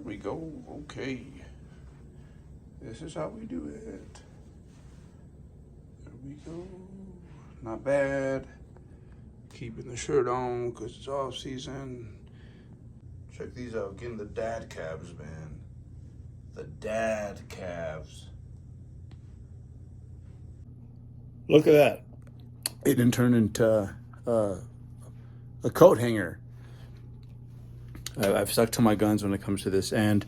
we go. Okay. This is how we do it. There we go. Not bad. Keeping the shirt on because it's off season. Check these out. Getting the dad calves, man. The dad calves. Look at that. It didn't turn into a coat hanger. I've stuck to my guns when it comes to this, and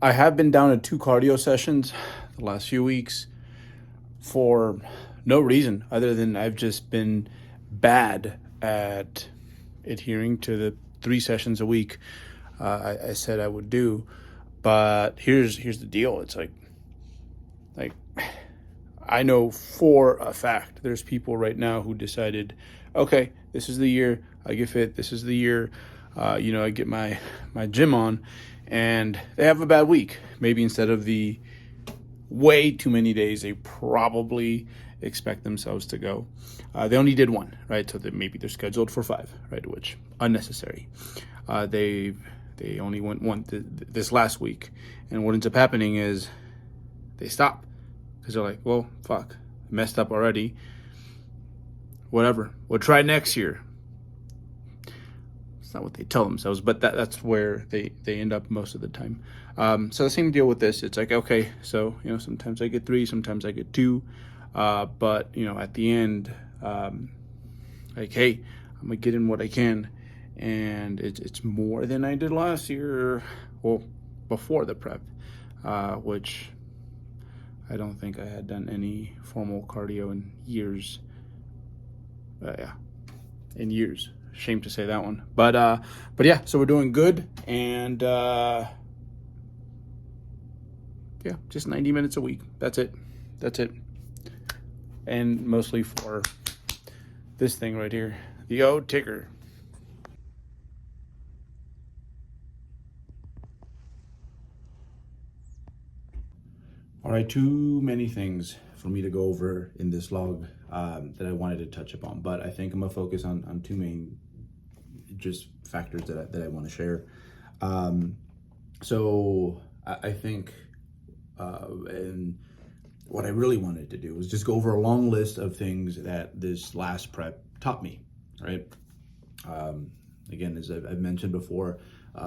I have been down to 2 cardio sessions the last few weeks for no reason other than I've just been bad at adhering to the 3 sessions a week I said I would do. But here's the deal. It's like I know for a fact there's people right now who decided, okay, this is the year I get fit. This is the year, I get my gym on, and they have a bad week. Maybe instead of the way too many days they probably expect themselves to go, they only did 1, right? So that maybe they're scheduled for 5, right? Which unnecessary. They only went 1 this last week, and what ends up happening is they stop. Because they're like, well, fuck, I messed up already. Whatever, we'll try next year. It's not what they tell themselves, but that's where they end up most of the time. So the same deal with this. It's like, okay, so, sometimes I get 3, sometimes I get 2. But, at the end, like, hey, I'm going to get in what I can. And it's more than I did last year, well, before the prep, which I don't think I had done any formal cardio in years. In years. Shame to say that one. But yeah, so we're doing good. And just 90 minutes a week. That's it. And mostly for this thing right here, the old ticker. All right, too many things for me to go over in this log that I wanted to touch upon, but I think I'm gonna focus on 2 main just factors that I want to share. So I think, and what I really wanted to do was just go over a long list of things that this last prep taught me, right? Again, as I've mentioned before,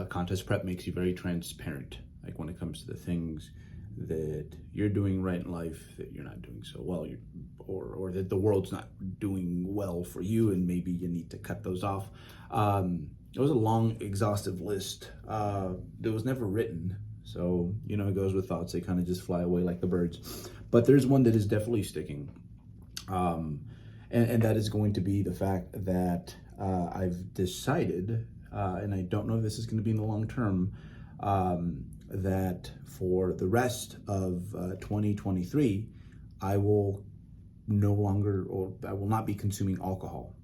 contest prep makes you very transparent, like when it comes to the things that you're doing right in life that you're not doing so well, or that the world's not doing well for you, and maybe you need to cut those off. It was a long, exhaustive list that was never written, so it goes with thoughts. They kind of just fly away like the birds. But there's one that is definitely sticking, and that is going to be the fact that I've decided, and I don't know if this is going to be in the long term, that for the rest of 2023, I will not be consuming alcohol.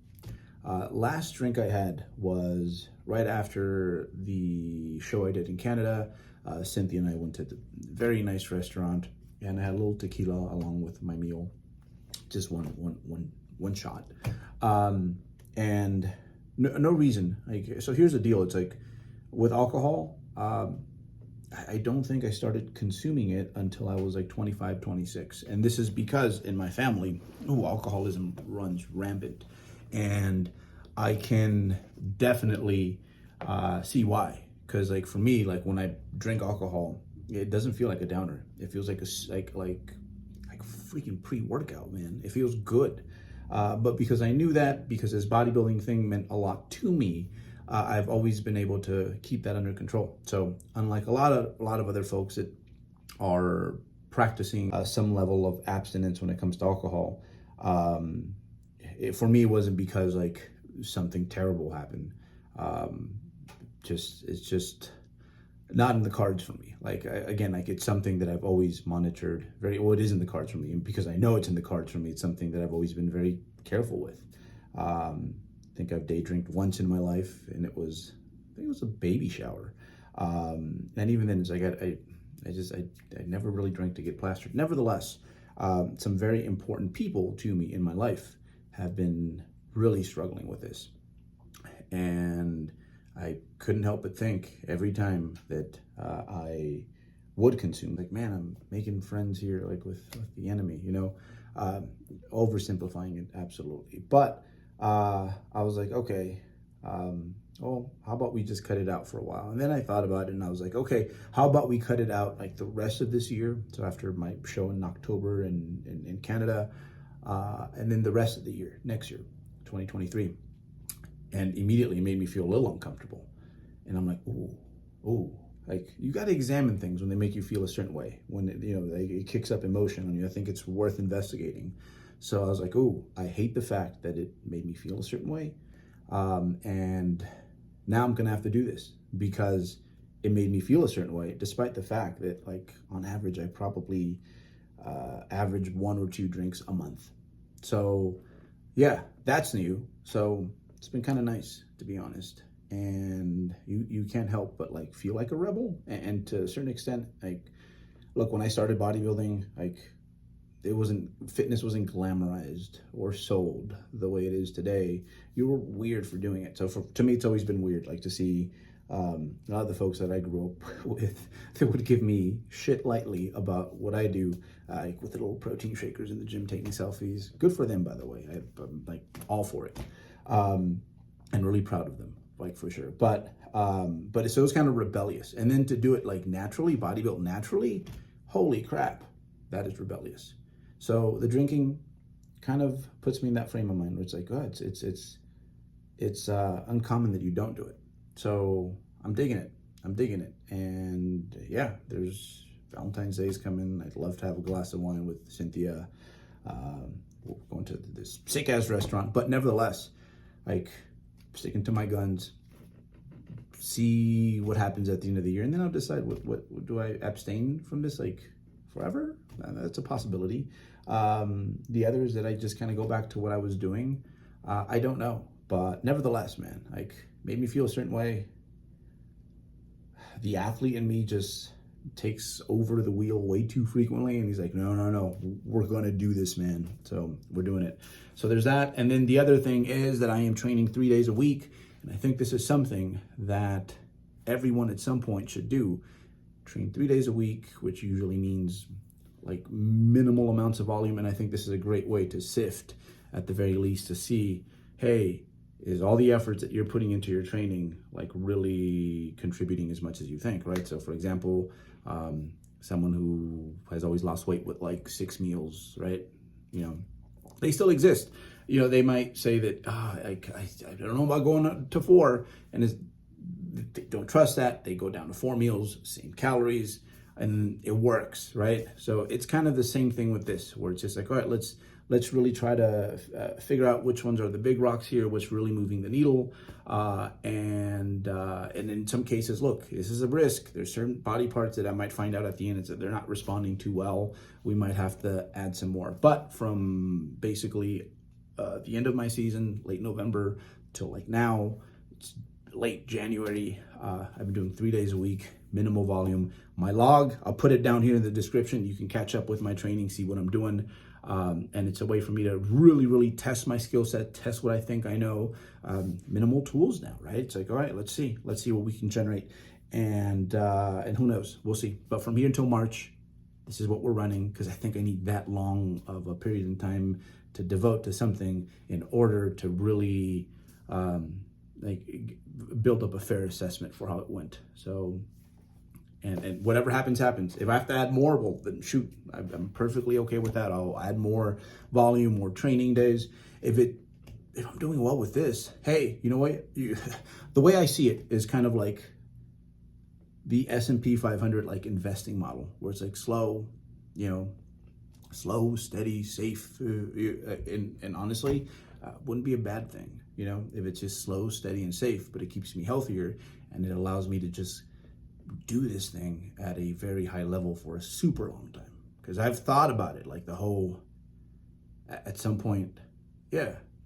Last drink I had was right after the show I did in Canada. Cynthia and I went to a very nice restaurant, and I had a little tequila along with my meal, just one shot, and no reason. So here's the deal. It's like with alcohol, I don't think I started consuming it until I was like 25, 26. And this is because in my family, alcoholism runs rampant. And I can definitely see why. Because like for me, like when I drink alcohol, it doesn't feel like a downer. It feels like like freaking pre-workout, man. It feels good. But because I knew that, because this bodybuilding thing meant a lot to me, I've always been able to keep that under control. So unlike a lot of other folks that are practicing some level of abstinence when it comes to alcohol, for me, it wasn't because like something terrible happened. It's just not in the cards for me. Like it's something that I've always monitored it is in the cards for me, and because I know it's in the cards for me, it's something that I've always been very careful with. I think I've day drinked once in my life, and I think it was a baby shower. And even then, it's like I never really drank to get plastered. Nevertheless, some very important people to me in my life have been really struggling with this. And I couldn't help but think every time that I would consume, like, man, I'm making friends here, like with the enemy, oversimplifying it absolutely. But I was like, okay, well, how about we just cut it out for a while? And then I thought about it and I was like, okay, how about we cut it out like the rest of this year? So after my show in October in Canada, and then the rest of the year, next year, 2023. And immediately it made me feel a little uncomfortable. And I'm like, ooh, like you got to examine things when they make you feel a certain way, when it kicks up emotion on you. I think it's worth investigating. So I was like, ooh, I hate the fact that it made me feel a certain way. And now I'm going to have to do this because it made me feel a certain way, despite the fact that, like, on average, I probably average 1 or 2 drinks a month. So yeah, that's new. So it's been kind of nice, to be honest. And you can't help but like feel like a rebel. And to a certain extent, like, look, when I started bodybuilding, like, fitness wasn't glamorized or sold the way it is today. You were weird for doing it. So to me, it's always been weird, like, to see a lot of the folks that I grew up with that would give me shit lightly about what I do, like with the little protein shakers in the gym, taking selfies. Good for them, by the way. I'm like all for it, and really proud of them, like, for sure. But so it's kind of rebellious. And then to do it like naturally, bodybuild naturally, holy crap, that is rebellious. So the drinking kind of puts me in that frame of mind where it's like, oh, it's uncommon that you don't do it. So I'm digging it. And yeah, there's Valentine's Day's coming. I'd love to have a glass of wine with Cynthia. We're going to this sick ass restaurant, but nevertheless, like, sticking to my guns, see what happens at the end of the year. And then I'll decide what do I abstain from this, like, forever? That's a possibility. The other is that I just kind of go back to what I was doing. I don't know, but nevertheless, man, like, made me feel a certain way. The athlete in me just takes over the wheel way too frequently, and he's like, no, we're gonna do this, man. So we're doing it. So there's that. And then the other thing is that I am training 3 days a week, and I think this is something that everyone at some point should do. Train 3 days a week, which usually means like minimal amounts of volume. And I think this is a great way to sift, at the very least, to see, hey, is all the efforts that you're putting into your training like really contributing as much as you think, right? So for example, someone who has always lost weight with like 6 meals, right? They still exist. They might say that, I don't know about going to 4, and they don't trust that. They go down to 4 meals, same calories, and it works, right? So it's kind of the same thing with this, where it's just like, all right, let's really try to figure out which ones are the big rocks here, what's really moving the needle, and in some cases, look, this is a risk. There's certain body parts that I might find out at the end that they're not responding too well. We might have to add some more. But from basically the end of my season, late November, till like now, it's late January, I've been doing 3 days a week, minimal volume. My log, I'll put it down here in the description. You can catch up with my training, see what I'm doing. And it's a way for me to really, really test my skill set, test what I think I know. Minimal tools now, right? It's like, all right, let's see what we can generate. And who knows, we'll see. But from here until March, this is what we're running, because I think I need that long of a period in time to devote to something in order to really build up a fair assessment for how it went. So, and whatever happens, happens. If I have to add more, well, then shoot, I'm perfectly okay with that. I'll add more volume, more training days. If I'm doing well with this, hey, you know what? The way I see it is kind of like the S&P 500 like investing model, where it's like slow, steady, safe, and honestly, wouldn't be a bad thing, if it's just slow, steady, and safe, but it keeps me healthier, and it allows me to just do this thing at a very high level for a super long time. Because I've thought about it, like the whole, at some point,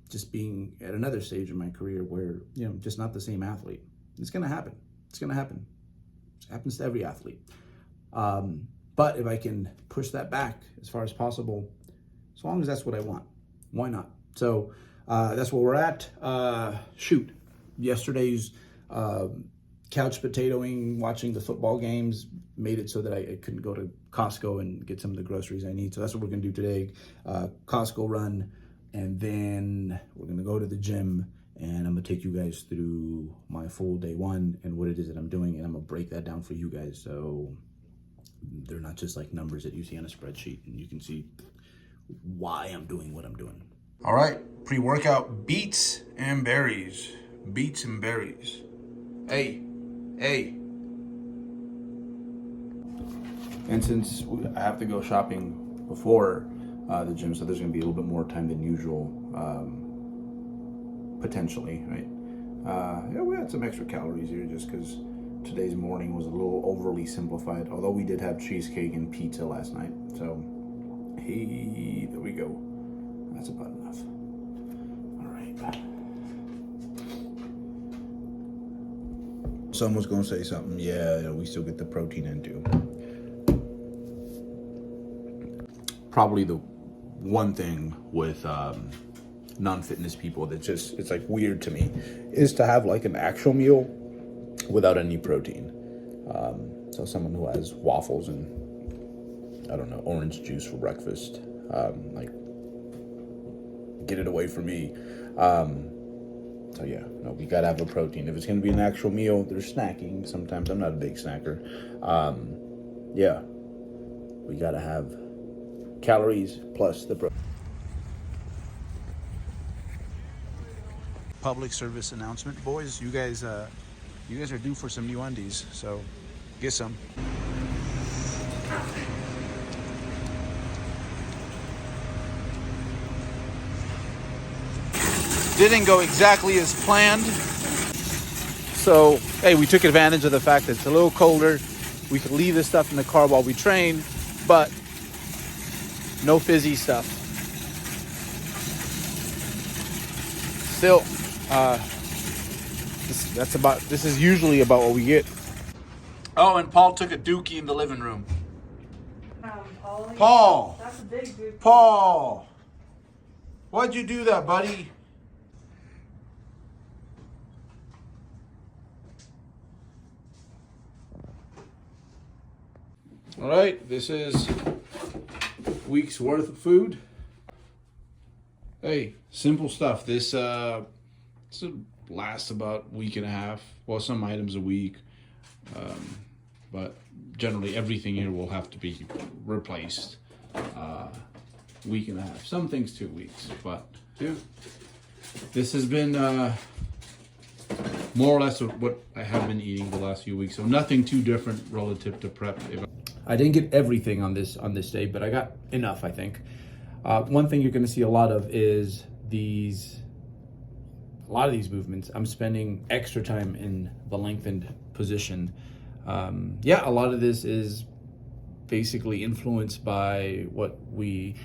just being at another stage in my career where, just not the same athlete. It's going to happen. It happens to every athlete. But if I can push that back as far as possible, as long as that's what I want, why not? So that's where we're at. Yesterday's Couch potatoing, watching the football games made it so that I couldn't go to Costco and get some of the groceries I need. So that's what we're gonna do today. Costco run, and then we're gonna go to the gym, and I'm gonna take you guys through my full day one and what it is that I'm doing, and I'm gonna break that down for you guys so they're not just like numbers that you see on a spreadsheet, and you can see why I'm doing what I'm doing. All right, pre-workout beets and berries. Beets and berries. Hey. And since I have to go shopping before the gym, so there's gonna be a little bit more time than usual, potentially, right? Yeah, we had some extra calories here just because today's morning was a little overly simplified, although we did have cheesecake and pizza last night. So, hey, there we go. That's about enough. All right. Someone's gonna say something. Yeah, we still get the protein in too. Probably the one thing with non-fitness people that just, it's like weird to me, is to have like an actual meal without any protein. So someone who has waffles and, I don't know, orange juice for breakfast, like, get it away from me. So yeah, no, we gotta have a protein. If it's gonna be an actual meal, there's snacking. Sometimes I'm not a big snacker. Yeah, we gotta have calories plus the protein. Public service announcement, boys. You guys are due for some new undies, so get some. Didn't go exactly as planned. So, hey, we took advantage of the fact that it's a little colder. We could leave this stuff in the car while we train, but no fizzy stuff. Still, this is usually about what we get. Oh, and Paul took a dookie in the living room. Paul! That's a big dookie. Paul! Why'd you do that, buddy? All right, this is week's worth of food. Hey, simple stuff. This lasts about a week and a half. Well, some items a week, but generally everything here will have to be replaced. Week and a half. Some things 2 weeks, but yeah, this has been more or less what I have been eating the last few weeks. So nothing too different relative to prep. I didn't get everything on this day, but I got enough, I think. One thing you're going to see a lot of is a lot of these movements. I'm spending extra time in the lengthened position. Yeah, a lot of this is basically influenced by what we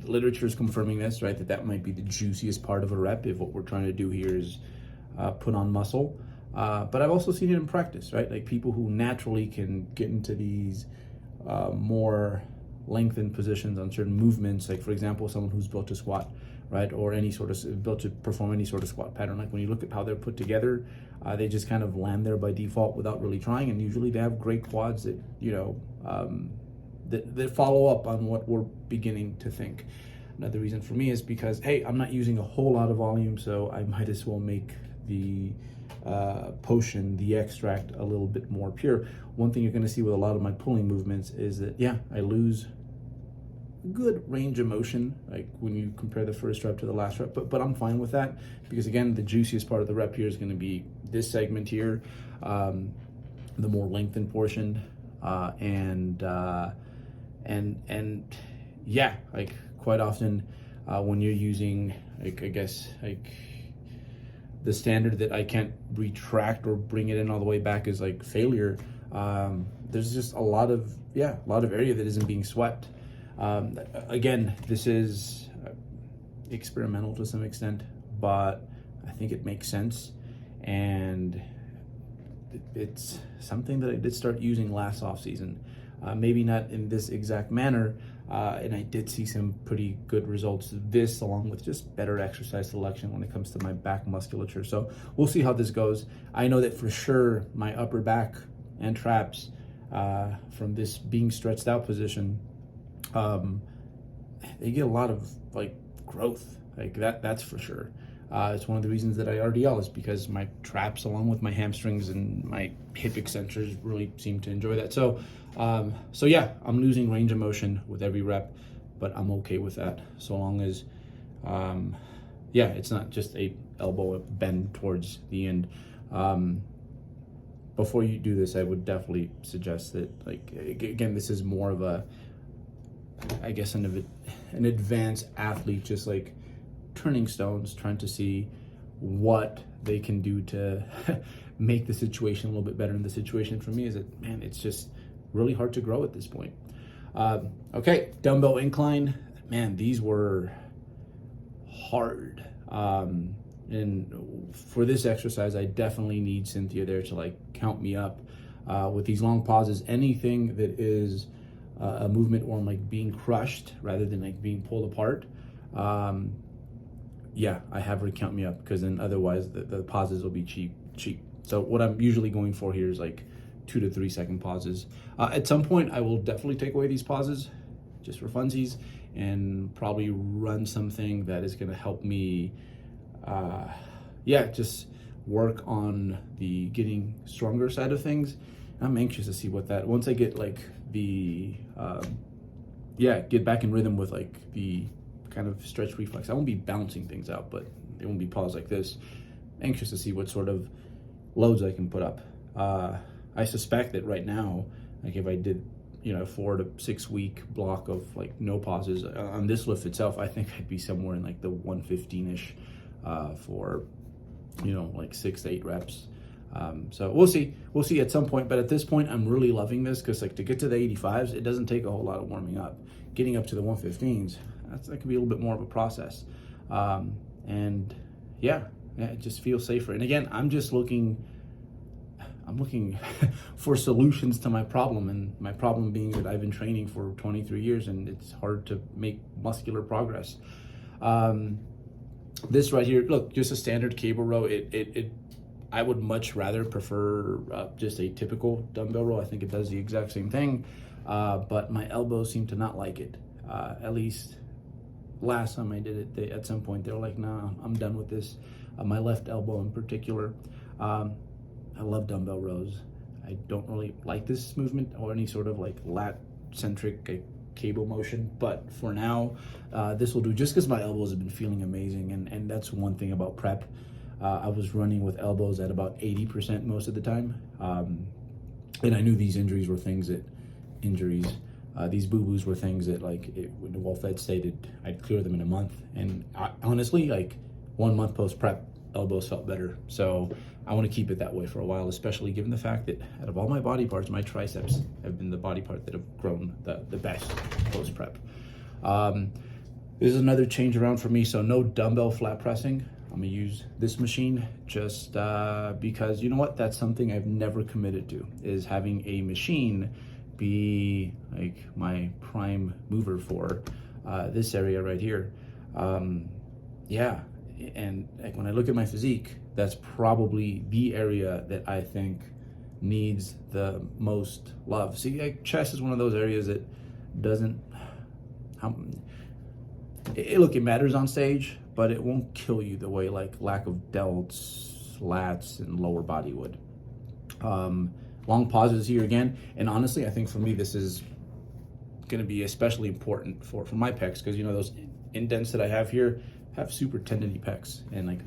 literature is confirming this, right? That might be the juiciest part of a rep if what we're trying to do here is put on muscle. But I've also seen it in practice, right? Like people who naturally can get into these more lengthened positions on certain movements, like for example, someone who's built to squat, right? Or built to perform any sort of squat pattern. Like when you look at how they're put together, they just kind of land there by default without really trying. And usually they have great quads that, that follow up on what we're beginning to think. Another reason for me is because, hey, I'm not using a whole lot of volume, so I might as well make the potion, the extract, a little bit more pure. One thing you're going to see with a lot of my pulling movements is that, yeah, I lose good range of motion, like when you compare the first rep to the last rep, but I'm fine with that because, again, the juiciest part of the rep here is going to be this segment here, the more lengthened portion, and yeah, like quite often when you're using, like, I guess, like the standard that I can't retract or bring it in all the way back is like failure. There's just a lot of area that isn't being swept. Again, this is experimental to some extent, but I think it makes sense, and it's something that I did start using last off season. Maybe not in this exact manner, and I did see some pretty good results. This, along with just better exercise selection when it comes to my back musculature. So we'll see how this goes. I know that for sure my upper back and traps, from this being stretched out position, they get a lot of like growth, like that's for sure. It's one of the reasons that I RDL, is because my traps, along with my hamstrings and my hip extensors, really seem to enjoy that. So yeah, I'm losing range of motion with every rep, but I'm okay with that, so long as yeah, it's not just a elbow bend towards the end. Before you do this, I would definitely suggest that, like, again, this is more of a, I guess, an advanced athlete, just like turning stones, trying to see what they can do to make the situation a little bit better. And the situation for me is that, man, it's just really hard to grow at this point. Okay, dumbbell incline. Man, these were hard. And for this exercise, I definitely need Cynthia there to like count me up. With these long pauses, anything that is a movement where I'm like being crushed rather than like being pulled apart, yeah, I have her count me up, because then otherwise the pauses will be cheap. So what I'm usually going for here is like 2 to 3 second pauses. At some point, I will definitely take away these pauses just for funsies, and probably run something that is going to help me, yeah, just work on the getting stronger side of things. I'm anxious to see what that, once I get like the, yeah, get back in rhythm with like the kind of stretch reflex. I won't be bouncing things out, but they won't be paused like this. Anxious to see what sort of loads I can put up. I suspect that right now, like if I did, you know, 4 to 6 week block of like no pauses on this lift itself, I think I'd be somewhere in like the 115-ish for, you know, like 6 to 8 reps. So we'll see at some point, but at this point I'm really loving this, because like to get to the 85s, it doesn't take a whole lot of warming up. Getting up to the 115s, that could be a little bit more of a process. And yeah, it just feels safer. And again, I'm looking for solutions to my problem, and my problem being that I've been training for 23 years and it's hard to make muscular progress. This right here, look, just a standard cable row. I would much rather prefer just a typical dumbbell row. I think it does the exact same thing, but my elbows seem to not like it. At least last time I did it, at some point they were like, "Nah, I'm done with this." My left elbow in particular. I love dumbbell rows. I don't really like this movement or any sort of like lat-centric cable motion, but for now, this will do, just because my elbows have been feeling amazing, and that's one thing about prep. I was running with elbows at about 80% most of the time, and I knew these injuries were things that, these boo-boos were things that, like, when well-fed stated I'd clear them in a month, and honestly, like 1 month post-prep, elbows felt better. So I want to keep it that way for a while, especially given the fact that out of all my body parts, my triceps have been the body part that have grown the best post-prep. This is another change around for me, so no dumbbell flat pressing. I'm gonna use this machine just because, you know what, that's something I've never committed to, is having a machine be like my prime mover for this area right here. Yeah, and like when I look at my physique, that's probably the area that I think needs the most love. See, like chest is one of those areas that doesn't, look, it matters on stage, but it won't kill you the way like lack of delts, lats, and lower body would. Long pauses here again, and honestly, I think for me this is going to be especially important for my pecs, because you know those indents that I have here have super tendony pecs, and like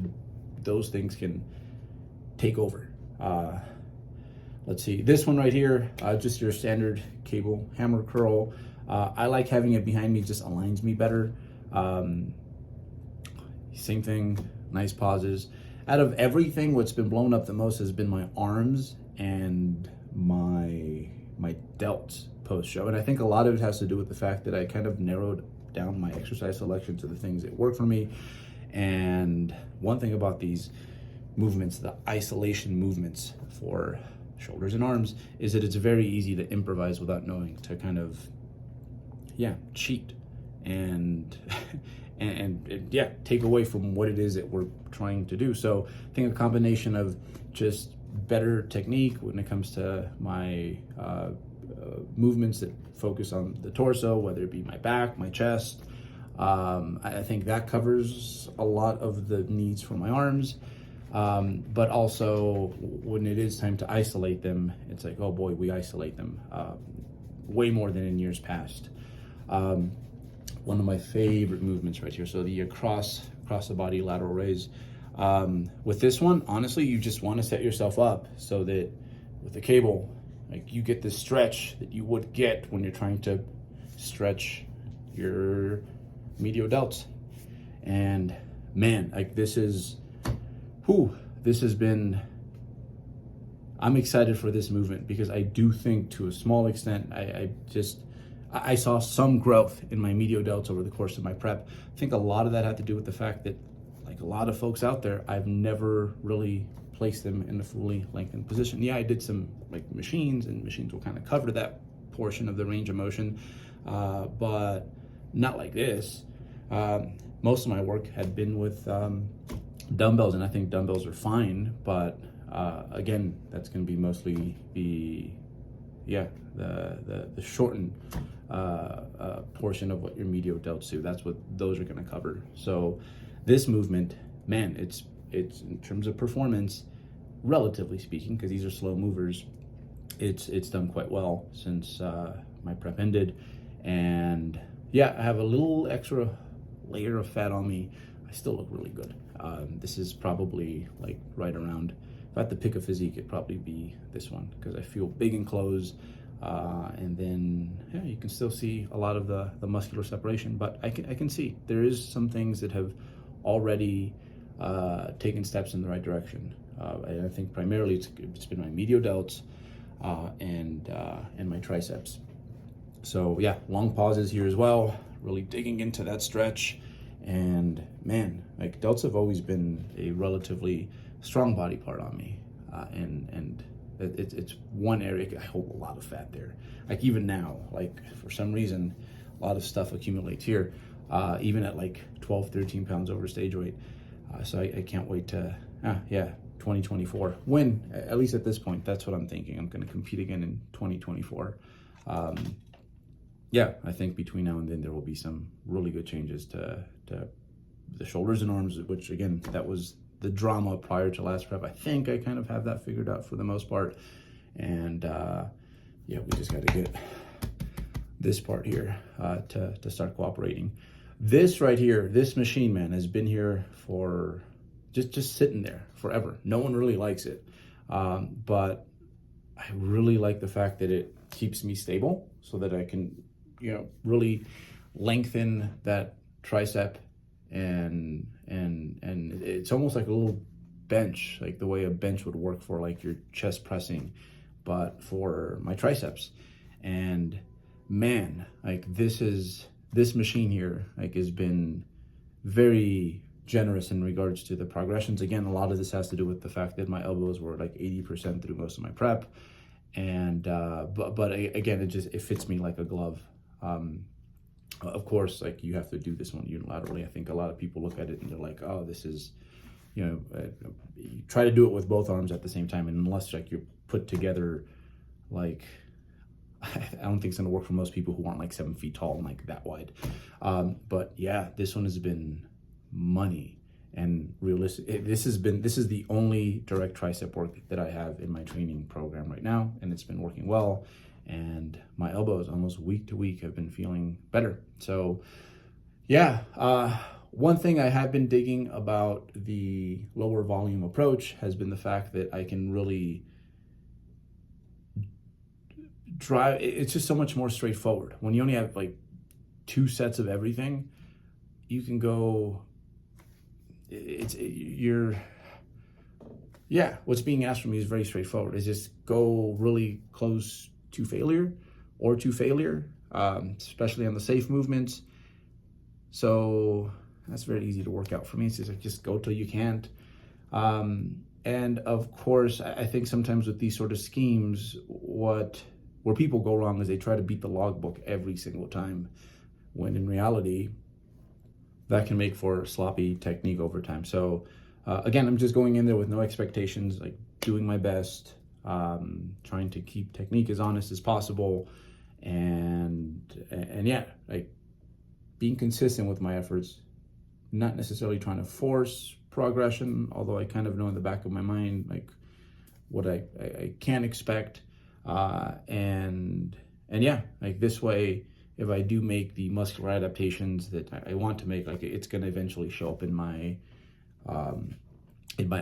those things can take over. Let's see, this one right here, just your standard cable hammer curl. I like having it behind me, it just aligns me better. Same thing, nice pauses. Out of everything, what's been blown up the most has been my arms and my delts post show, and I think a lot of it has to do with the fact that I kind of narrowed down my exercise selection to the things that work for me. And one thing about these movements, the isolation movements for shoulders and arms, is that it's very easy to improvise without knowing, to kind of cheat and and yeah, take away from what it is that we're trying to do. So I think a combination of just better technique when it comes to my movements that focus on the torso, whether it be my back, my chest. I think that covers a lot of the needs for my arms. But also when it is time to isolate them, it's like, oh boy, we isolate them way more than in years past. One of my favorite movements right here. So the across the body lateral raise. With this one, honestly, you just want to set yourself up so that with the cable, like you get the stretch that you would get when you're trying to stretch your medial delts. And man, like this has been, I'm excited for this movement because I do think to a small extent, I saw some growth in my medial delts over the course of my prep. I think a lot of that had to do with the fact that, like a lot of folks out there, I've never really placed them in a fully lengthened position. Yeah, I did some like machines, and machines will kind of cover that portion of the range of motion, but not like this. Most of my work had been with dumbbells, and I think dumbbells are fine, but again, that's going to be mostly the shortened portion of what your medial delts do. That's what those are going to cover. So this movement, man, it's in terms of performance, relatively speaking, because these are slow movers, it's done quite well since my prep ended. And yeah, I have a little extra layer of fat on me. I still look really good. This is probably like right around, if I had to pick a physique, it'd probably be this one because I feel big in clothes. And then, yeah, you can still see a lot of the muscular separation, but I can see there is some things that have already taken steps in the right direction. And I think primarily it's been my medial delts and my triceps. So yeah, long pauses here as well, really digging into that stretch. And man, like delts have always been a relatively strong body part on me. And it's one area I hold a lot of fat there. Like even now, like for some reason, a lot of stuff accumulates here, even at like 12, 13 pounds over stage weight. So I can't wait to, 2024. When, at least at this point, that's what I'm thinking. I'm going to compete again in 2024. I think between now and then there will be some really good changes to the shoulders and arms, which again, that was the drama prior to last prep. I think I kind of have that figured out for the most part. And we just got to get this part here to start cooperating. This right here, this machine, man, has been here for just sitting there forever. No one really likes it. But I really like the fact that it keeps me stable so that I can, really lengthen that tricep and it's almost like a little bench, like the way a bench would work for like your chest pressing, but for my triceps. And man, like this machine here, like has been very generous in regards to the progressions. Again, a lot of this has to do with the fact that my elbows were like 80% through most of my prep. And, but again, it fits me like a glove. Of course, like you have to do this one unilaterally. I think a lot of people look at it and they're like, oh, this is, you try to do it with both arms at the same time. And unless like you're put together, like, I don't think it's going to work for most people who aren't like 7 feet tall and like that wide. But yeah, this one has been money and realistic. This is the only direct tricep work that I have in my training program right now. And it's been working well. And my elbows almost week to week have been feeling better. So yeah, one thing I have been digging about the lower volume approach has been the fact that I can really drive. It's just so much more straightforward. When you only have like 2 sets of everything, you can go, what's being asked from me is very straightforward. It's just go really close to failure or to failure, especially on the safe movements. So that's very easy to work out for me. It's just like, just go till you can't. And of course, I think sometimes with these sort of schemes, what where people go wrong is they try to beat the logbook every single time, when in reality, that can make for sloppy technique over time. So again, I'm just going in there with no expectations, like doing my best, trying to keep technique as honest as possible, and yeah, like being consistent with my efforts, not necessarily trying to force progression, although I kind of know in the back of my mind like what I can expect, and yeah, like this way, if I do make the muscular adaptations that I want to make, like it's going to eventually show up in my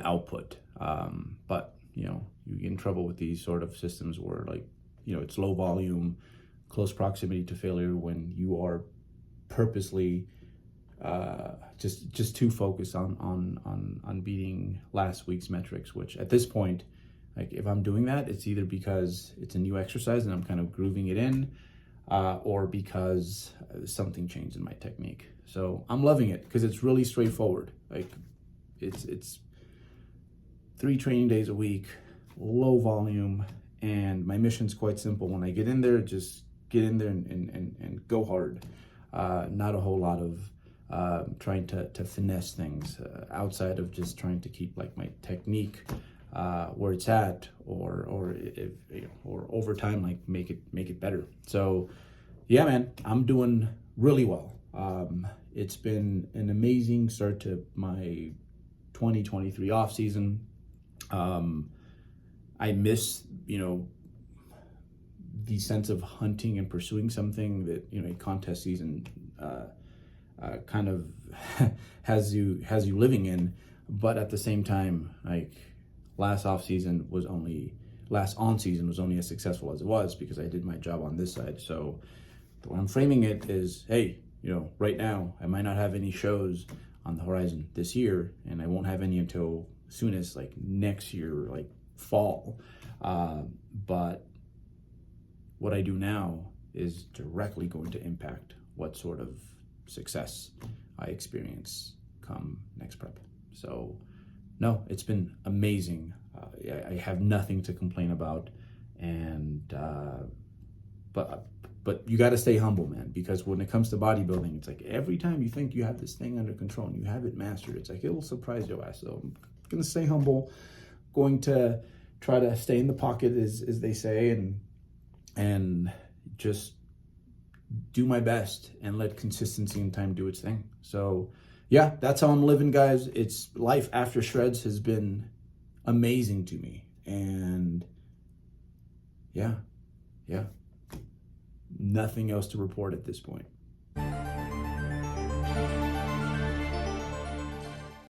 output. But you know, you get in trouble with these sort of systems where, like, you know, it's low volume, close proximity to failure, when you are purposely just too focused on beating last week's metrics. Which at this point, like if I'm doing that, it's either because it's a new exercise and I'm kind of grooving it in, or because something changed in my technique. So I'm loving it because it's really straightforward. Like it's 3 training days a week, low volume, and my mission's quite simple. When I get in there, just get in there and go hard. Not a whole lot of trying to finesse things outside of just trying to keep like my technique where it's at, or over time, like make it better. So yeah, man, I'm doing really well. It's been an amazing start to my 2023 off season. I miss, you know, the sense of hunting and pursuing something that, you know, a contest season kind of has you living in. But at the same time, like last on season was only as successful as it was because I did my job on this side. So the way I'm framing it is, hey, you know, right now I might not have any shows on the horizon this year, and I won't have any until soon as like next year, like fall. But what I do now is directly going to impact what sort of success I experience come next prep. So no, it's been amazing. I have nothing to complain about, and but you got to stay humble, man, because when it comes to bodybuilding, it's like every time you think you have this thing under control and you have it mastered, it's like it will surprise your ass. So I'm gonna stay humble, going to try to stay in the pocket, as they say, and just do my best and let consistency and time do its thing. So yeah, that's how I'm living, guys. It's life after Shredz has been amazing to me, and yeah, nothing else to report at this point.